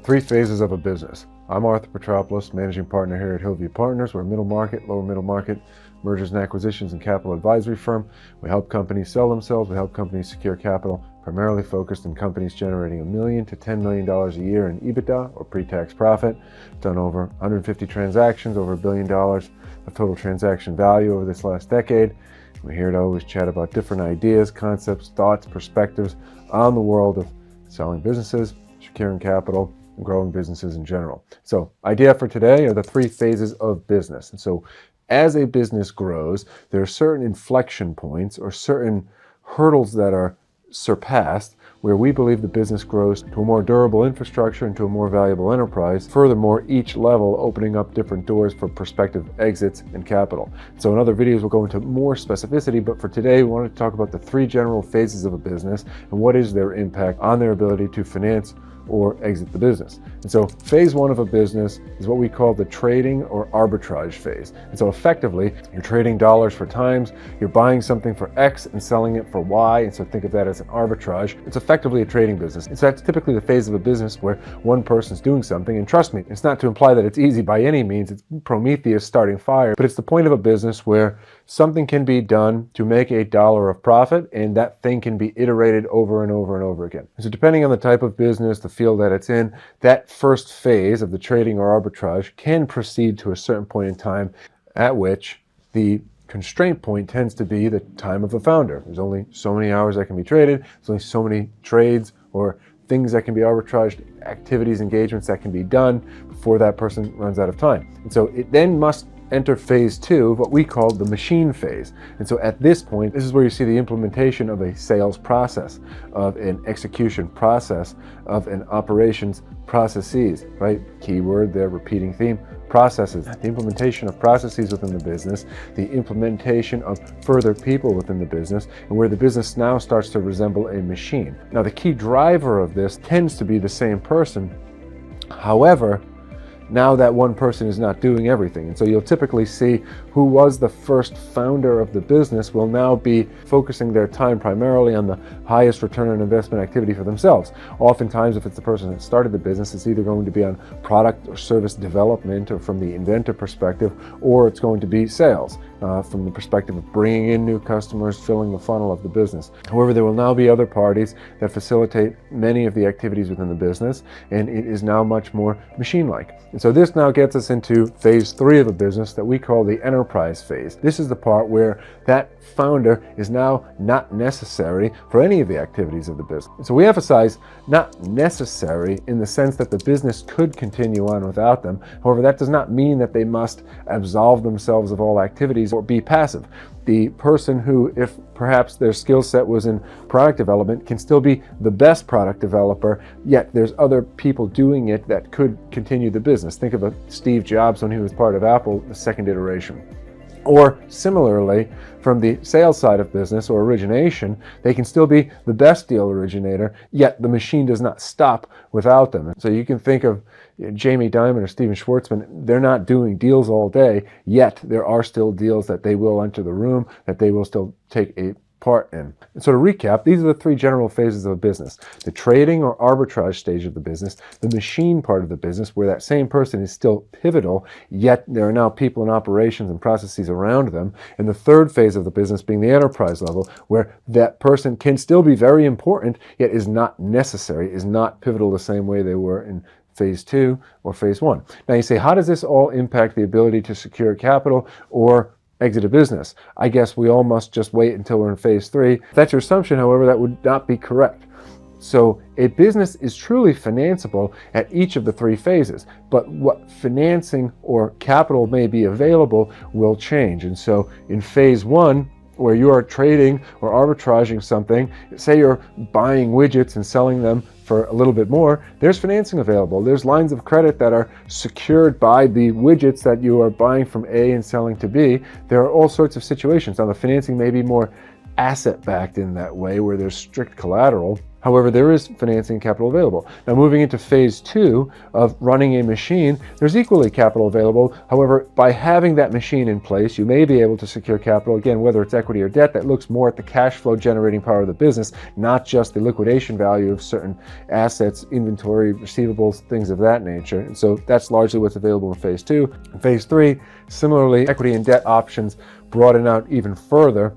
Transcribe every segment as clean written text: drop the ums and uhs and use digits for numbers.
Three phases of a business. I'm Arthur Petropoulos, managing partner here at Hillview Partners. We're a middle market, lower middle market, mergers and acquisitions and capital advisory firm. We help companies sell themselves. We help companies secure capital, primarily focused on companies generating $1 million to $10 million a year in EBITDA or pre-tax profit. Done over 150 transactions, over $1 billion of total transaction value over this last decade. We're here to always chat about different ideas, concepts, thoughts, perspectives on the world of selling businesses, securing capital, and growing businesses in general. So, idea for today are the three phases of business. And so, as a business grows, there are certain inflection points or certain hurdles that are surpassed where we believe the business grows to a more durable infrastructure and to a more valuable enterprise. Furthermore, each level opening up different doors for prospective exits and capital. So in other videos, we'll go into more specificity, but for today, we wanted to talk about the three general phases of a business and what is their impact on their ability to finance or exit the business. And so phase one of a business is what we call the trading or arbitrage phase. And so effectively, you're trading dollars for times, you're buying something for X and selling it for Y, and so think of that as an arbitrage. It's effectively a trading business. And so that's typically the phase of a business where one person's doing something, and trust me, it's not to imply that it's easy by any means, it's Prometheus starting fire, but it's the point of a business where something can be done to make $1 of profit, and that thing can be iterated over and over and over again. And so depending on the type of business, the field that it's in, that first phase of the trading or arbitrage can proceed to a certain point in time at which the constraint point tends to be the time of the founder. There's only so many hours that can be traded, there's only so many trades or things that can be arbitraged, activities, engagements that can be done before that person runs out of time. And so it then must enter phase two, what we call the machine phase. And so at this point, this is where you see the implementation of a sales process, of an execution process, of an operations processes, right? Keyword there, repeating theme, processes. The implementation of processes within the business, the implementation of further people within the business, and where the business now starts to resemble a machine. Now, the key driver of this tends to be the same person. However, now that one person is not doing everything. And so you'll typically see who was the first founder of the business will now be focusing their time primarily on the highest return on investment activity for themselves. Oftentimes, if it's the person that started the business, it's either going to be on product or service development or from the inventor perspective, or it's going to be sales from the perspective of bringing in new customers, filling the funnel of the business. However, there will now be other parties that facilitate many of the activities within the business, and it is now much more machine-like. And so this now gets us into phase three of a business that we call the enterprise phase. This is the part where that founder is now not necessary for any of the activities of the business. So we emphasize not necessary in the sense that the business could continue on without them. However, that does not mean that they must absolve themselves of all activities or be passive. The person who, if perhaps their skill set was in product development, can still be the best product developer, yet there's other people doing it that could continue the business. Think of Steve Jobs when he was part of Apple, the second iteration. Or similarly, from the sales side of business or origination, they can still be the best deal originator, yet the machine does not stop without them. So you can think of Jamie Dimon or Steven Schwartzman, they're not doing deals all day, yet there are still deals that they will enter the room, that they will still take a part in. And so to recap, these are the three general phases of a business. The trading or arbitrage stage of the business, the machine part of the business, where that same person is still pivotal, yet there are now people and operations and processes around them. And the third phase of the business being the enterprise level, where that person can still be very important, yet is not necessary, is not pivotal the same way they were in phase two or phase one. Now you say, how does this all impact the ability to secure capital or exit a business? I guess we all must just wait until we're in phase three. If that's your assumption, however, that would not be correct. So a business is truly financeable at each of the three phases, but what financing or capital may be available will change. And so in phase one, where you are trading or arbitraging something, say you're buying widgets and selling them for a little bit more, there's financing available. There's lines of credit that are secured by the widgets that you are buying from A and selling to B. There are all sorts of situations. Now the financing may be more asset-backed in that way, where there's strict collateral. However, there is financing capital available. Now, moving into phase 2 of running a machine, there's equally capital available. However, by having that machine in place, you may be able to secure capital, again, whether it's equity or debt, that looks more at the cash flow generating power of the business, not just the liquidation value of certain assets, inventory, receivables, things of that nature. And so that's largely what's available in phase 2. In phase 3, similarly, equity and debt options broaden out even further.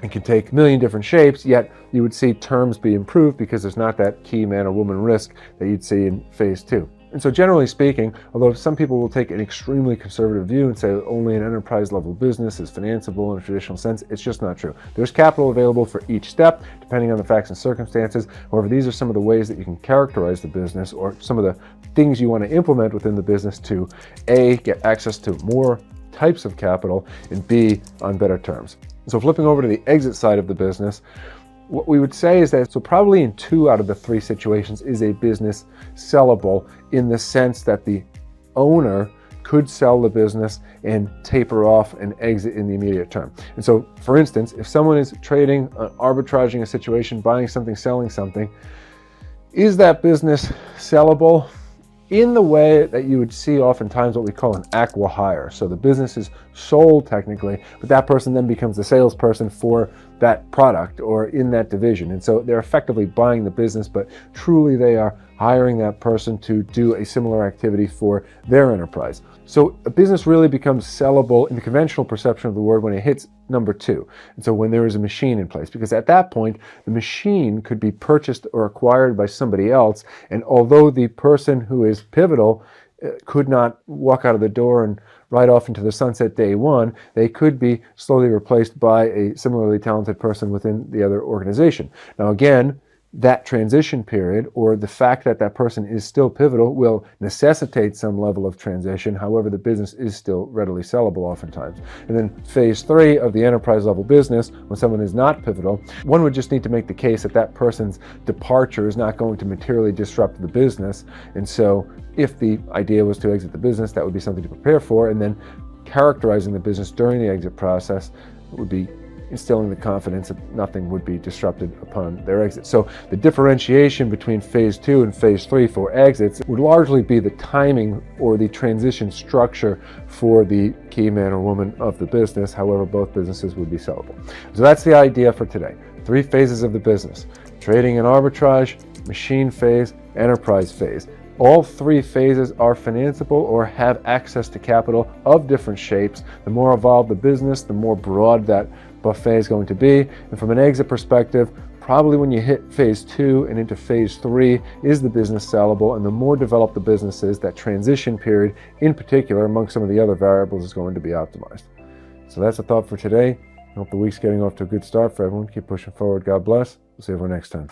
It can take a million different shapes, yet you would see terms be improved because there's not that key man or woman risk that you'd see in phase 2. And so generally speaking, although some people will take an extremely conservative view and say only an enterprise level business is financeable in a traditional sense, it's just not true. There's capital available for each step, depending on the facts and circumstances. However, these are some of the ways that you can characterize the business, or some of the things you want to implement within the business to A, get access to more types of capital, and B, on better terms. So flipping over to the exit side of the business, what we would say is that, so probably in 2 out of the 3 situations is a business sellable, in the sense that the owner could sell the business and taper off and exit in the immediate term. And so, for instance, if someone is trading, arbitraging a situation, buying something, selling something, is that business sellable? In the way that you would see oftentimes what we call an acqui-hire. So the business is sold technically, but that person then becomes the salesperson for that product or in that division. And so they're effectively buying the business, but truly they are hiring that person to do a similar activity for their enterprise. So a business really becomes sellable in the conventional perception of the word when it hits number 2. And so when there is a machine in place, because at that point, the machine could be purchased or acquired by somebody else. And although the person who is pivotal could not walk out of the door and ride off into the sunset day 1, they could be slowly replaced by a similarly talented person within the other organization. Now again, that transition period, or the fact that that person is still pivotal, will necessitate some level of transition. However, the business is still readily sellable oftentimes. And then phase 3 of the enterprise level business, when someone is not pivotal, one would just need to make the case that that person's departure is not going to materially disrupt the business. And so if the idea was to exit the business, that would be something to prepare for. And then characterizing the business during the exit process would be instilling the confidence that nothing would be disrupted upon their exit. So the differentiation between phase 2 and phase 3 for exits would largely be the timing or the transition structure for the key man or woman of the business. However, both businesses would be sellable. So that's the idea for today. 3 phases of the business: trading and arbitrage, machine phase, enterprise phase. All 3 phases are financeable or have access to capital of different shapes. The more evolved the business, the more broad that buffet is going to be. And from an exit perspective, probably when you hit phase 2 and into phase 3 is the business sellable, and the more developed the business is, that transition period in particular among some of the other variables is going to be optimized. So that's a thought for today. I hope the week's getting off to a good start for everyone. Keep pushing forward. God bless. We'll see everyone next time.